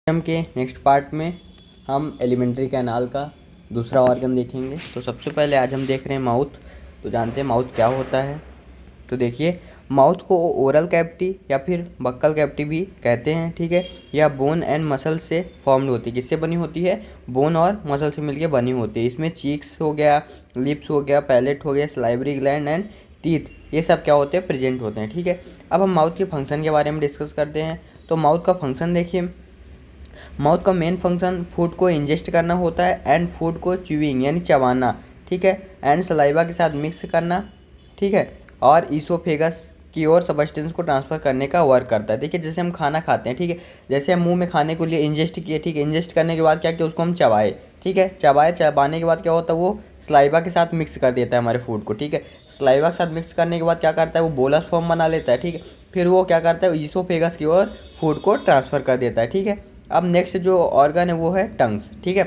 के next part में हम एलिमेंट्री कैनाल का दूसरा ऑर्गन देखेंगे। तो सबसे पहले आज हम देख रहे हैं माउथ। तो जानते हैं माउथ क्या होता है। तो देखिए, माउथ को ओरल कैविटी या फिर बक्कल कैविटी भी कहते हैं, ठीक है। यह बोन एंड मसल से फॉर्म्ड होती है। किससे बनी होती है? बोन और मसल से मिलकर बनी होती है। इसमें चीक्स हो गया, लिप्स हो गया, पैलेट हो गया, सलाइवरी ग्लैंड एंड टीथ, ये सब क्या होते हैं? प्रेजेंट होते हैं, ठीक है। अब हम माउथ के फंक्शन के बारे में डिस्कस करते हैं। तो माउथ का फंक्शन देखिए, माउथ का मेन फंक्शन फूड को इंजेस्ट करना होता है एंड फूड को च्यूइंग यानी चबाना, ठीक है, एंड सलाइवा के साथ मिक्स करना, ठीक है, और ईसोफेगस की ओर सबस्टेंस को ट्रांसफ़र करने का वर्क करता है। देखिए, जैसे हम खाना खाते हैं, ठीक है, जैसे हम मुंह में खाने के लिए इंजेस्ट किए, ठीक है, इंजेस्ट करने के बाद क्या किया, उसको हम चबाए, ठीक है, चबाने के बाद क्या होता है, वो सलाइवा के साथ मिक्स कर देता है हमारे फूड को, ठीक है। सलाइवा के साथ मिक्स करने के बाद क्या करता है, वो बोलस फॉर्म बना लेता है, ठीक है। फिर वो क्या करता है, ईसोफेगस की ओर फूड को ट्रांसफ़र कर देता है, ठीक है। अब नेक्स्ट जो ऑर्गन है वो है टंग्स, ठीक है।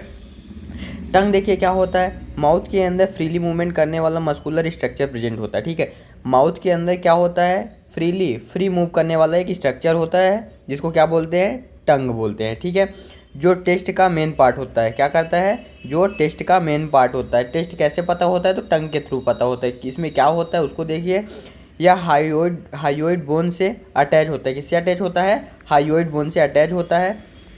टंग देखिए क्या होता है, माउथ के अंदर फ्रीली मूवमेंट करने वाला मस्कुलर स्ट्रक्चर प्रेजेंट होता है, ठीक है। माउथ के अंदर क्या होता है, फ्री मूव करने वाला एक स्ट्रक्चर होता है जिसको क्या बोलते हैं, टंग बोलते हैं, ठीक है। जो टेस्ट का मेन पार्ट होता है, क्या करता है, जो टेस्ट का मेन पार्ट होता है। टेस्ट कैसे पता होता है, तो टंग के थ्रू पता होता है कि इसमें क्या होता है, उसको देखिए। या हाइयोइड बोन से अटैच होता है। किससे अटैच होता है? हाइयोइड बोन से अटैच होता है।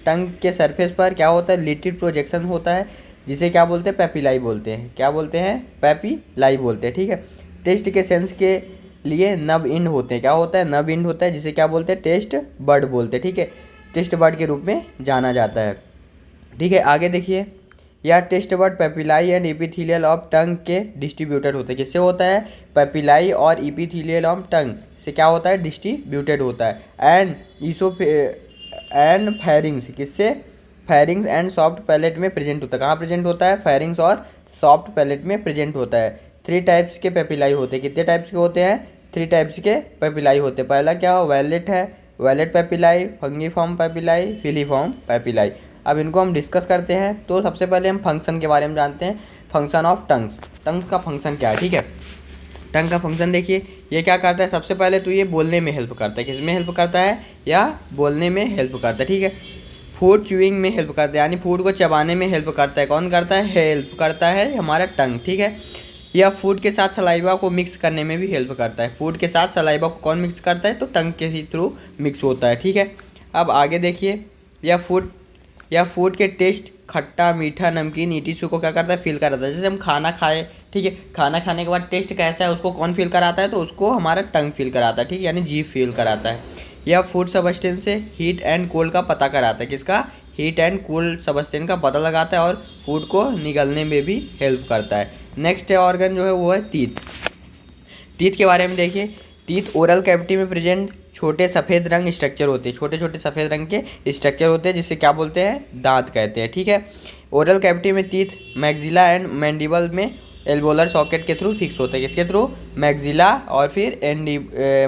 टंग के सरफेस पर क्या होता है, लिटिल प्रोजेक्शन होता है, जिसे क्या बोलते हैं, पैपिलाई बोलते हैं। क्या बोलते हैं? पैपिलाई बोलते हैं, ठीक है। टेस्ट के सेंस के लिए नब इंड होते हैं। क्या होता है? नब इंड होता है, जिसे क्या बोलते हैं, टेस्ट बर्ड बोलते हैं, ठीक है। टेस्ट बर्ड के रूप में जाना जाता है, ठीक है। आगे देखिए, या taste bud papillae and epithelial of tongue के डिस्ट्रीब्यूटेड होते हैं। किससे होता है? पैपिलाई और इपिथीलियल ऑफ टंग से क्या होता है, डिस्ट्रीब्यूटेड होता है। एंड फेरिंग्स, किससे? फेरिंग्स एंड सॉफ्ट पैलेट में प्रेजेंट होता है। कहाँ प्रेजेंट होता है? फेरिंग्स और सॉफ्ट पैलेट में प्रेजेंट होता है। 3 टाइप्स के पेपिलाई होते हैं। कितने टाइप्स के होते हैं? 3 टाइप्स के पेपिलाई होते हैं। पहला क्या हो, वैलेट है, वैलेट पेपिलाई, फंगीफॉर्म पेपिलाई, फिलीफॉर्म पेपिलाई। अब इनको हम डिस्कस करते हैं। तो सबसे पहले हम फंक्शन के बारे में जानते हैं, फंक्शन ऑफ टंग्स। टंग्स का फंक्शन क्या है, ठीक है। टंग का फंक्शन देखिए, ये क्या करता है, सबसे पहले तो ये बोलने में हेल्प करता है। किस में हेल्प करता है? या बोलने में हेल्प करता है, ठीक है। फूड च्यूइंग में हेल्प करता है, यानी फूड को चबाने में हेल्प करता है। कौन करता है? हेल्प करता है हमारा टंग, ठीक है। या फूड के साथ सलाइवा को मिक्स करने में भी हेल्प करता है। फूड के साथ सलाइवा को कौन मिक्स करता है? तो टंग के ही थ्रू मिक्स होता है, ठीक है। अब आगे देखिए, या फूड के टेस्ट, खट्टा, मीठा, नमकीन, ईटीसी को क्या करता है, फील कराता है। जैसे हम खाना खाए, ठीक है, खाना खाने के बाद टेस्ट कैसा है उसको कौन फील कराता है? तो उसको हमारा टंग फील कराता है, ठीक है, यानी जीभ फील कराता है। या फूड सबस्टेंस से हीट एंड कोल्ड का पता कराता है। किसका? हीट एंड कोल्ड सबस्टेंस का पता लगाता है और फूड को निगलने में भी हेल्प करता है। नेक्स्ट ऑर्गन जो है वो है टीथ। टीथ के बारे में देखिए, टीथ ओरल कैविटी में प्रेजेंट छोटे सफ़ेद रंग स्ट्रक्चर होते हैं। छोटे छोटे सफ़ेद रंग के स्ट्रक्चर होते हैं, जिसे क्या बोलते हैं, दांत कहते हैं, ठीक है। ओरल कैविटी में टीथ मैक्सिला एंड मैंडिबल में एल्वोलर सॉकेट के थ्रू फिक्स होते हैं। किसके थ्रू? मैक्सिला और फिर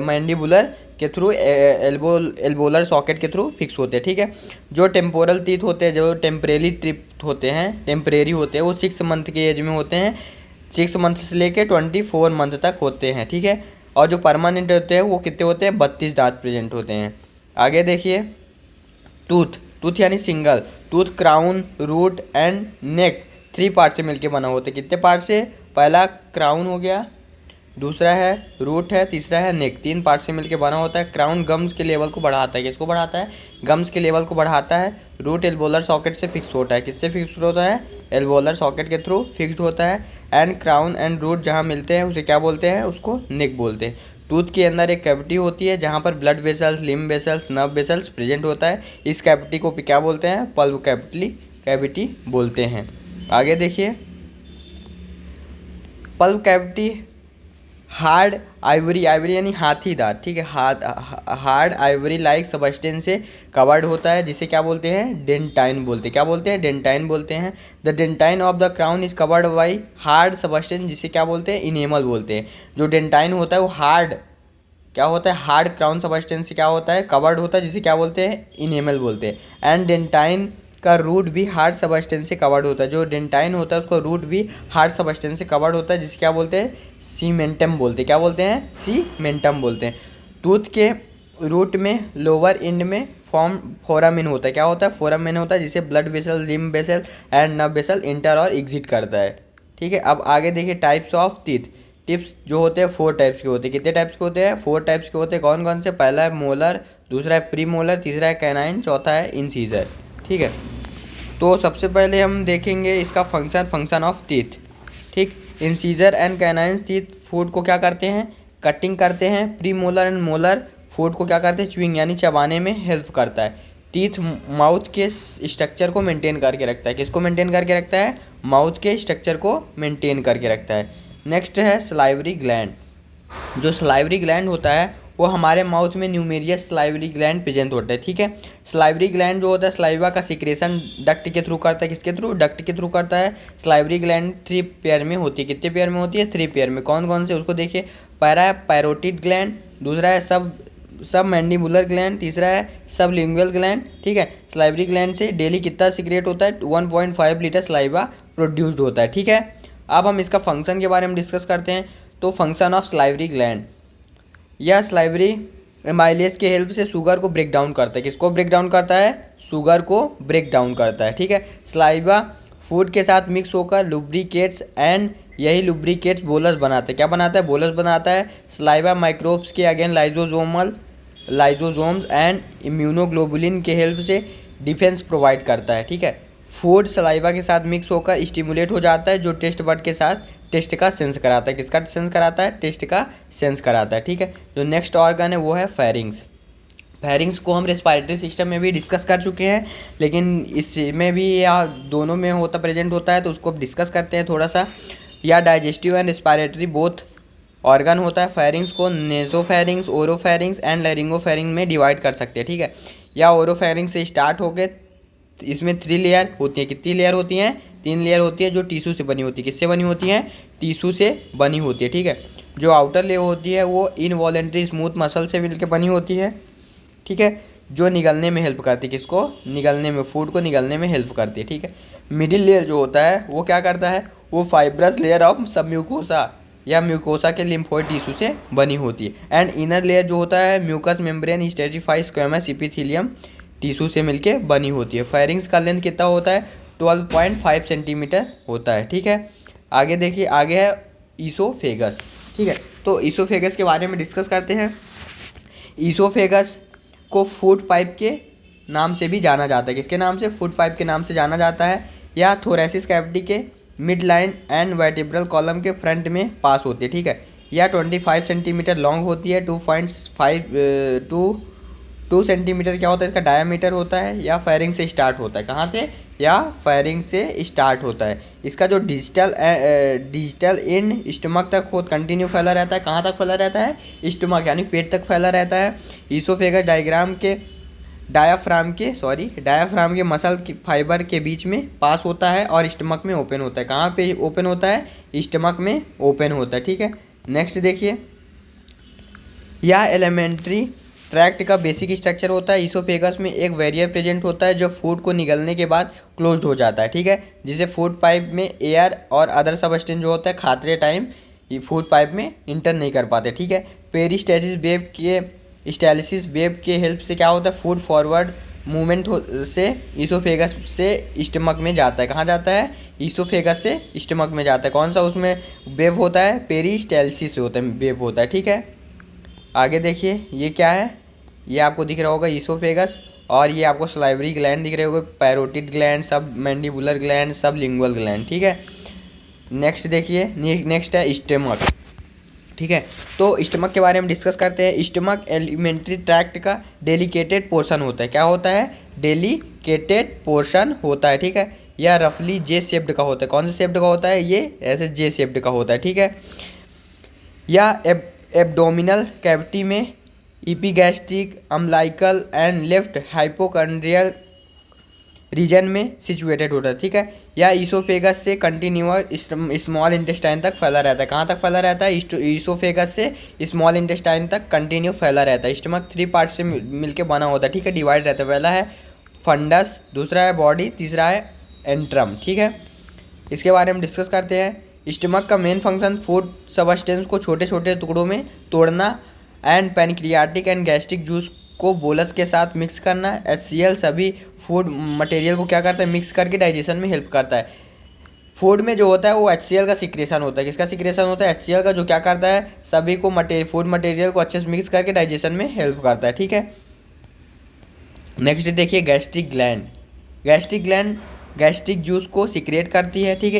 मैंडिबुलर के थ्रू, एल्वोलर सॉकेट के थ्रू फिक्स होते हैं, ठीक है। जो टेम्पोरल टीथ होते हैं, जो टेम्परेरी टिप होते हैं, टेम्परेरी होते हैं, वो 6 मंथ के एज में होते हैं। 6 मंथ से लेके 24 मंथ तक होते हैं, ठीक है। और जो परमानेंट होते हैं वो कितने होते हैं? 32 दांत प्रेजेंट होते हैं। आगे देखिए, टूथ यानी single tooth, crown, root and neck 3 part से मिलके बना होता है। कितने पार्ट से? पहला क्राउन हो गया, दूसरा है रूट है, तीसरा है नेक। 3 पार्ट से मिलके बना होता है। क्राउन गम्स के लेवल को बढ़ाता है। किसको बढ़ाता है? गम्स के लेवल को बढ़ाता है। रूट एल्वोलर सॉकेट से फिक्स होता है। किससे फिक्स होता है? एल्वोलर सॉकेट के थ्रू फिक्स्ड होता है। एंड क्राउन एंड रूट जहाँ मिलते हैं उसे क्या बोलते हैं? उसको नेक बोलते हैं। टूथ के अंदर एक कैविटी होती है जहाँ पर blood vessels, limb vessels, nerve vessels present होता है। इस कैविटी को क्या बोलते हैं? पल्व कैविटी बोलते हैं। आगे देखिए, पल्व कैविटी हार्ड आइवरी यानी हाथी दांत, ठीक है, हार्ड आइवरी लाइक सबस्टेंस से कवर्ड होता है, जिसे क्या बोलते हैं? डेंटाइन बोलते हैं। क्या बोलते हैं? डेंटाइन बोलते हैं। The dentine of the crown is covered by hard substance, जिसे क्या बोलते हैं? इनेमल बोलते हैं। जो डेंटाइन होता है वो हार्ड, क्या होता है? हार्ड क्राउन सबस्टेंस से क्या होता है? कवर्ड होता है, जिसे क्या बोलते हैं? इनेमल बोलते हैं। एंड डेंटाइन का रूट भी हार्ड सबस्टेंस से कवर्ड होता है। जो डेंटाइन होता है उसका रूट भी हार्ड सबस्टेंस से कवर्ड होता है, जिसे क्या बोलते हैं? सीमेंटम बोलते हैं। क्या बोलते हैं? सीमेंटम बोलते हैं। टूथ के रूट में लोअर एंड में फॉर्म फोरामिन होता है। क्या होता है? फोरामिन होता है, जिसे blood vessel, lymph vessel and nerve vessel inter और एग्जिट करता है। ठीक है, अब आगे देखिए टाइप्स ऑफ टीथ। टिप्स जो होते हैं 4 टाइप्स के होते हैं। कितने टाइप्स के होते हैं? 4 टाइप्स के होते हैं। कौन कौन से? पहला है मोलर, दूसरा है प्री मोलर, तीसरा है कैनाइन, चौथा है इंसीजर। ठीक है, तो सबसे पहले हम देखेंगे इसका फंक्शन ऑफ टीथ। ठीक, incisor and canine teeth food को क्या करते हैं? कटिंग करते हैं। Pre molar and molar food को क्या करते हैं? च्यूइंग यानी चबाने में हेल्प करता है। टीथ माउथ के स्ट्रक्चर को मेंटेन करके रखता है। किसको मेंटेन करके रखता है? माउथ के स्ट्रक्चर को मेंटेन करके रखता है। नेक्स्ट है सलाइवरी ग्लैंड। जो सलाइवरी ग्लैंड होता है वो हमारे माउथ में न्यूमेरियस सलाइवरी ग्लैंड प्रेजेंट होता है। ठीक है, सलाइवरी ग्लैंड जो होता है सलाइवा का सिक्रेशन डक्ट के थ्रू करता है। किसके थ्रू? डक्ट के थ्रू करता है। सलाइवरी ग्लैंड 3 पेयर में होती है। कितने पेयर में होती है? 3 पेयर में। कौन कौन से? उसको देखिए, पहला है पैरोटिड ग्लैंड, दूसरा है सब मैंडिबुलर ग्लैंड, तीसरा है सब लिंगुअल ग्लैंड। ठीक है, सलाइवरी ग्लैंड से डेली कितना सीक्रेट होता है? 1.5 लीटर सलाइवा प्रोड्यूस्ड होता है। ठीक है, अब हम इसका फंक्शन के बारे में डिस्कस करते हैं। तो फंक्शन ऑफ सलाइवरी ग्लैंड, यह सलाइवरी एमाइलेज के हेल्प से शुगर को ब्रेक डाउन करता है। किसको ब्रेक डाउन करता है? शुगर को ब्रेक डाउन करता है। ठीक है, सलाइवा फूड के साथ मिक्स होकर लुब्रिकेट्स एंड यही लुब्रिकेट्स बोलस बनाता है। क्या बनाता है? बोलस बनाता है। सलाइवा माइक्रोब्स के अगेन लाइजोजोम्स एंड इम्यूनोग्लोबुलिन के हेल्प से डिफेंस प्रोवाइड करता है। ठीक है, फूड सलाइवा के साथ मिक्स होकर स्टिमुलेट हो जाता है, जो टेस्ट बड के साथ टेस्ट का सेंस कराता है। किसका सेंस कराता है? टेस्ट का सेंस कराता है। ठीक है, जो नेक्स्ट ऑर्गन है वो है फेरिंग्स। फेरिंग्स को हम रेस्पिरेटरी सिस्टम में भी डिस्कस कर चुके हैं, लेकिन इसमें भी या दोनों में होता प्रेजेंट होता है, तो उसको अब डिस्कस करते हैं थोड़ा सा। या digestive and respiratory both organ होता है। फेरिंग्स को नेसोफेरिंग्स, ओरोफेरिंग्स एंड लैरिंगोफेरिंग में डिवाइड कर सकते हैं। ठीक है, या ओरोफेरिंग्स से स्टार्ट हो गए, इसमें 3 लेयर होती है। कितनी लेयर होती हैं? 3 लेयर होती है, जो टिश्यू से बनी होती है। किससे बनी होती हैं? टिश्यू से बनी होती है। ठीक है, जो आउटर लेयर होती है वो इनवॉलेंट्री स्मूथ मसल से मिलकर बनी होती है। ठीक है, जो निगलने में हेल्प करती है। किसको? निगलने में, फूड को निगलने में हेल्प करती है। ठीक है, मिडिल लेयर जो होता है वो क्या करता है? वो फाइब्रस लेयर ऑफ सब म्यूकोसा या म्यूकोसा के लिम्फोइड टिश्यू से बनी होती है। एंड इनर लेयर जो होता है mucus membrane stratified squamous epithelium tissue से मिलके बनी होती है। फेरिंग्स का लेंथ कितना होता है? 12.5 सेंटीमीटर होता है। ठीक है, आगे देखिए, आगे है ईसोफेगस। ठीक है, तो ईसोफेगस के बारे में डिस्कस करते हैं। ईसोफेगस को फूड पाइप के नाम से भी जाना जाता है। किसके नाम से? फूड पाइप के नाम से जाना जाता है। या थोरेसिस कैविटी के mid line and vertebral column के फ्रंट में पास होती है। ठीक है, या 25 सेंटीमीटर लॉन्ग होती है। 2 सेंटीमीटर क्या होता है? इसका डायामीटर होता है। या फेरिंग से स्टार्ट होता है। कहाँ से? या फेरिंग से स्टार्ट होता है। इसका जो डिजिटल इन स्टमक तक हो कंटिन्यू फैला रहता है। कहाँ तक फैला रहता है? स्टमक यानी पेट तक फैला रहता है। ईसोफेगस डायाफ्राम के मसल की फाइबर के बीच में पास होता है और स्टमक में ओपन होता है। कहाँ पे ओपन होता है? स्टमक में ओपन होता है। ठीक है, नेक्स्ट देखिए, यह एलिमेंट्री ट्रैक्ट का बेसिक स्ट्रक्चर होता है। ईसोफेगस में एक वेरियर प्रेजेंट होता है जो फूड को निगलने के बाद क्लोज्ड हो जाता है। ठीक है, जिसे फूड पाइप में एयर और अदर सबस्टेंस जो होता है खाते टाइम ये फूड पाइप में इंटर नहीं कर पाते। ठीक है, स्टाइलिसिस वेब के हेल्प से क्या होता है? फूड फॉरवर्ड मूवमेंट से ईसोफेगस से स्टमक में जाता है। कहाँ जाता है? ईसोफेगस से स्टमक में जाता है। कौन सा उसमें वेब होता है? पेरिस्टाइलिसिस होता है, वेब होता है। ठीक है, आगे देखिए, ये क्या है? ये आपको दिख रहा होगा ईसोफेगस, और ये आपको सलाइवरी ग्लैंड दिख रहे होंगे, पैरोटिड ग्लैंड, सब मैंडिबुलर ग्लैंड, सब लिंगुअल ग्लैंड। ठीक है, नेक्स्ट देखिए, नेक्स्ट है स्टमक। ठीक है, तो स्टमक के बारे में डिस्कस करते हैं। स्टमक एलिमेंट्री ट्रैक्ट का डेलिकेटेड पोर्शन होता है। क्या होता है? डेलिकेटेड पोर्शन होता है। ठीक है, यह रफली जे शेप्ड का होता है। कौन से शेप्ड का होता है? ये ऐसे जे शेप्ड का होता है। ठीक है, या एब्डोमिनल कैविटी में इपीगैस्ट्रिक, अम्लाइकल एंड लेफ्ट हाइपोकॉन्ड्रियल रीजन में सिचुएटेड होता है। ठीक है, या ईसोफेगस से कंटिन्यूअस स्मॉल इंटेस्टाइन तक फैला रहता है। कहाँ तक फैला रहता है? ईसोफेगस से स्मॉल इंटेस्टाइन तक कंटिन्यू फैला रहता है। स्टमक 3 पार्ट से मिलके बना होता है। ठीक है, डिवाइड रहता है। पहला है फंडस, दूसरा है बॉडी, तीसरा है एंट्रम। ठीक है, इसके बारे में डिस्कस करते हैं। स्टमक का मेन फंक्शन फूड सबस्टेंस को छोटे छोटे टुकड़ों में तोड़ना and pancreatic and gastric juice को बोलस के साथ मिक्स करना। HCl सभी फूड मटेरियल को क्या करता है, मिक्स करके डाइजेशन में हेल्प करता है। फूड में जो होता है वो HCl का सिक्रेशन होता है। किसका सिक्रेशन होता है, HCl का, जो क्या करता है सभी को फूड मटेरियल को अच्छे से मिक्स करके डाइजेशन में हेल्प करता है। ठीक है, नेक्स्ट देखिए gastric gland. Gastric gland gastric juice को सिक्रेट करती है। ठीक है,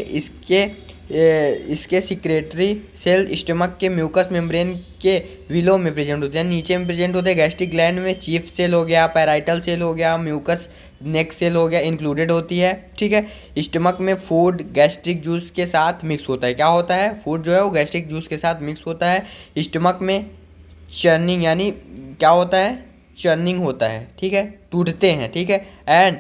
इसके सिक्रेटरी सेल स्टमक के म्यूकस मेम्ब्रेन के विलो में प्रेजेंट होते हैं, नीचे में प्रेजेंट होते हैं। गैस्ट्रिक ग्लैंड में चीफ सेल हो गया, पैराइटल सेल हो गया, म्यूकस नेक सेल हो गया, इंक्लूडेड होती है। ठीक है, स्टमक में फूड गैस्ट्रिक जूस के साथ मिक्स होता है। क्या होता है, फूड जो है वो गैस्ट्रिक जूस के साथ मिक्स होता है। स्टमक में चर्निंग यानी क्या होता है, चर्निंग होता है। ठीक है, टूटते हैं। ठीक है, एंड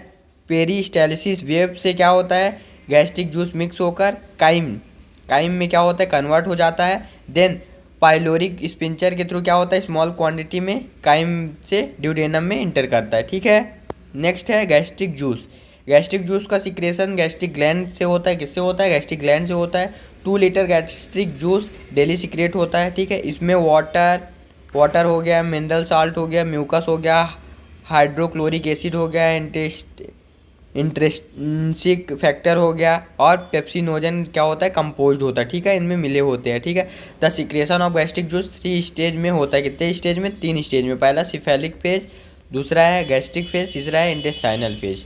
पेरिस्टालिसिस वेव से क्या होता है, गैस्ट्रिक जूस मिक्स होकर काइम में क्या होता है, कन्वर्ट हो जाता है। देन पाइलोरिक स्पिंचर के थ्रू क्या होता है, स्मॉल क्वांटिटी में काइम से ड्यूडेनम में इंटर करता है। ठीक है, नेक्स्ट है गैस्ट्रिक जूस। गैस्ट्रिक जूस का सिक्रेशन गैस्ट्रिक ग्लैंड से होता है। किससे होता है, गैस्ट्रिक ग्लैंड से होता है। 2 litre gastric juice daily secrete होता है। ठीक है, इसमें वाटर हो गया, मिनरल साल्ट हो गया, म्यूकस हो गया, हाइड्रोक्लोरिक एसिड हो गया, इंट्रिंसिक फैक्टर हो गया, और पेप्सिनोजन क्या होता है, कंपोज्ड होता है। ठीक है, इनमें मिले होते हैं। ठीक है, the secretion of gastric juice 3 stage में होता है। कितने स्टेज में, 3 स्टेज में। पहला सिफेलिक फेज, दूसरा है गैस्ट्रिक फेज, तीसरा है इंटेस्टाइनल फेज।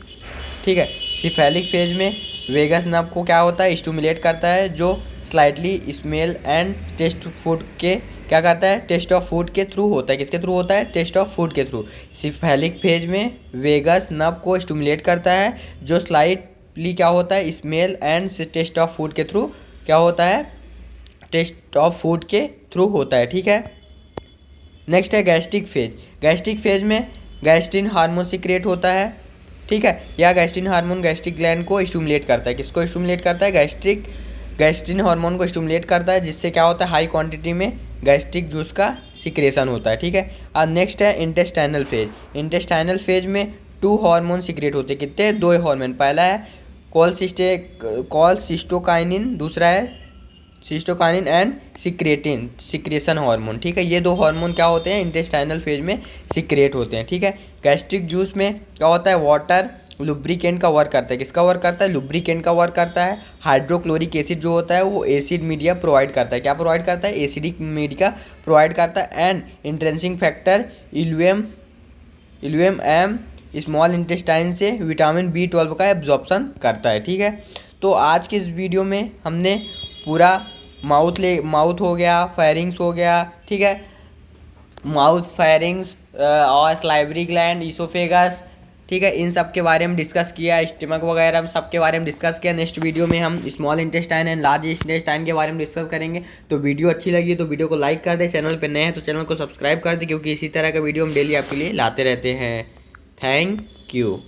ठीक है, सिफेलिक फेज में वेगस नर्व को क्या होता है, स्टिमुलेट करता है, जो slightly smell and taste food के क्या करता है, टेस्ट ऑफ फूड के थ्रू होता है। किसके थ्रू होता है, टेस्ट ऑफ फूड के थ्रू। सिफेलिक फेज में वेगस नर्व को स्टिमुलेट करता है, जो स्लाइटली क्या होता है, smell and taste of food के थ्रू क्या होता है, टेस्ट ऑफ फूड के थ्रू होता है। ठीक है, नेक्स्ट है गैस्ट्रिक फेज। गैस्ट्रिक फेज में गैस्ट्रिन हार्मोन सीक्रेट होता है। ठीक है, यह गैस्ट्रिन हार्मोन गैस्ट्रिक ग्लैंड को स्टिमुलेट करता है। किसको स्टिमुलेट करता है, गैस्ट्रिन हार्मोन को स्टिमुलेट करता है, जिससे क्या होता है, हाई क्वांटिटी में गैस्ट्रिक जूस का सिक्रेशन होता है। ठीक है, और नेक्स्ट है इंटेस्टाइनल फेज। इंटेस्टाइनल फेज में 2 हार्मोन सीक्रेट होते हैं। कितने, 2 हार्मोन। पहला है कोलसिस्टोकाइनिन, दूसरा है सिस्टोकाइनिन एंड सिक्रेशन हार्मोन। ठीक है, ये 2 हार्मोन क्या होते हैं, इंटेस्टाइनल फेज में सिक्रेट होते हैं। ठीक है, गैस्ट्रिक जूस में क्या होता है, वाटर लुब्रिकेंट का वर्क करता है। किसका वर्क करता है, लुब्रिकेंट का वर्क करता है। हाइड्रोक्लोरिक एसिड जो होता है वो एसिड मीडिया प्रोवाइड करता है। क्या प्रोवाइड करता है, एसिडिक मीडिया प्रोवाइड करता है। And intrinsic factor ileum in small intestine से विटामिन B12 का एब्जॉर्प्शन करता है। ठीक है, तो आज के इस वीडियो में हमने पूरा माउथ हो गया, फेरिंग्स हो गया। ठीक है, माउथ, फेरिंग्स और सलाइवरी ग्लैंड, ईसोफेगस, ठीक है, इन सब के बारे में डिस्कस किया। स्टमक वगैरह सब के बारे में डिस्कस किया। नेक्स्ट वीडियो में हम small intestine and large intestine के बारे में डिस्कस करेंगे। तो वीडियो अच्छी लगी तो वीडियो को लाइक कर दे, चैनल पे नए हैं तो चैनल को सब्सक्राइब कर दे, क्योंकि इसी तरह का वीडियो हम डेली आपके लिए लाते रहते हैं। Thank you.